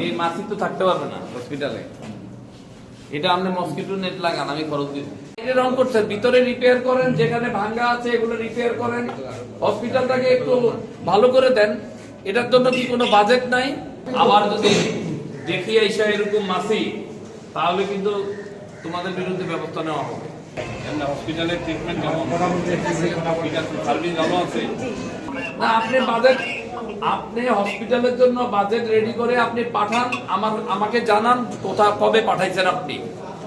এই মাছি তো থাকতে পারবে না হসপিটালে। এটা আপনি মসকিটো নেট লাগান, আমি খরচ দিব। এটা রং করছেন, ভিতরে রিপেয়ার করেন, যেখানে ভাঙা আছে এগুলো রিপেয়ার করেন, হসপিটালটাকে একটু ভালো করে দেন। এটার জন্য কি কোনো বাজেট নাই? আবার যদি দেখি আইসা এরকম মাছি, তাহলে কিন্তু তোমাদের বিরুদ্ধে ব্যবস্থা নেওয়া হবে। হসপিটালের ট্রিটমেন্ট কেমন? সার্ভিস ভালো আছে না? আপনি হসপিটালের জন্য বাজেট রেডি করে আপনি পাঠান, আমাকে জানান কবে পাঠাইছেন, আপনি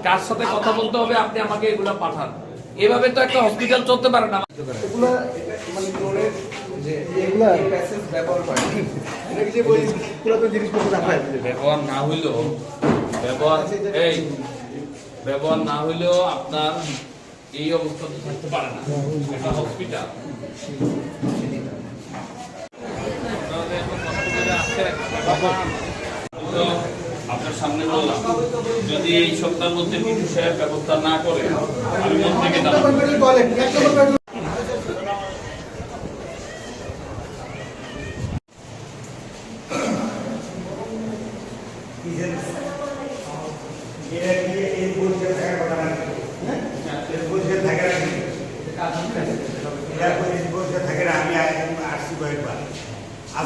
কার সাথে কথা বলতে হবে, আপনি আমাকে এগুলা পাঠান। এভাবে তো একটা হসপিটাল চলতে পারে না। ব্যবহার না হইলেও আপনার এই অবস্থা তো থাকতে পারে না, এটা হসপিটাল। আপনার সামনে বললাম, যদি এই সপ্তাহের মধ্যে বিদ্যুৎ সাহেব ব্যবস্থা না করে আমি মন থেকে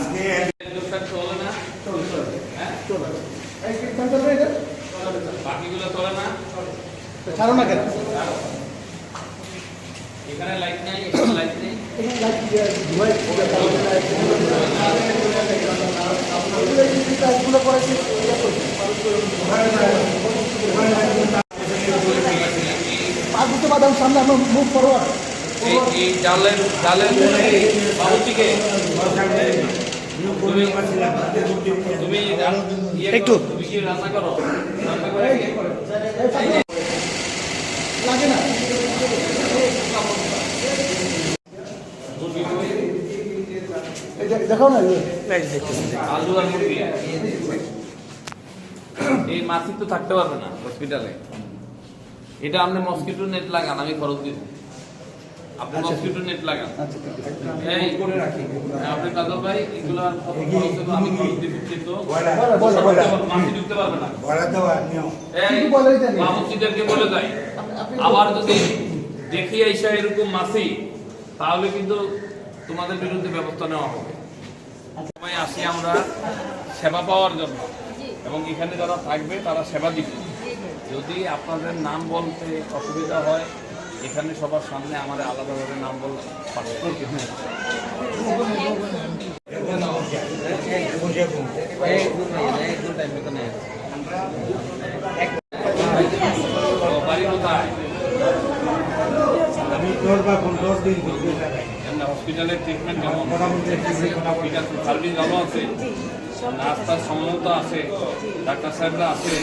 আজকে চলে না, বাকিগুলো চলে না, ছাড়ো না কেন? এখানে লাইট নাই, এখানে লাইট নেই। সামনে আমরা মুভ ফরওয়ার্ড। এই জালের বাবুটিকে তুমি একটু তুমি কি রান্না করো? লাগে না দেখাও না। আলু আর মুরগি, এই মাছি তো থাকতে পারবে না হসপিটালে। এটা আপনি মসকিটো নেট লাগান, আমি খরচ দিব। আপনি মসকিটো নেট লাগান, আপনি কাজল ভাই এগুলো আমি খরচ দিব, কিন্তু মাছি ঢুকতে পারবে না। মাহমুদদেরকে বলে যাই, আবার যদি দেখি আইসা এরকম মাছি, তাহলে কিন্তু তোমাদের বিরুদ্ধে ব্যবস্থা নেওয়া হবে। সবাই আসি আমরা সেবা পাওয়ার জন্য, এবং এখানে যারা থাকবে তারা সেবা দিবে। যদি আপনাদের নাম বলতে অসুবিধা হয়, এখানে সবার সামনে আমাদের আলাদাভাবে নাম বলতে বাড়ি কোথায়? হসপিটালের ট্রিটমেন্ট কেমন? সার্ভিস ভালো আছে, নাস্তার সম্মত আছে, ডাক্তার সাহেবরা আছে।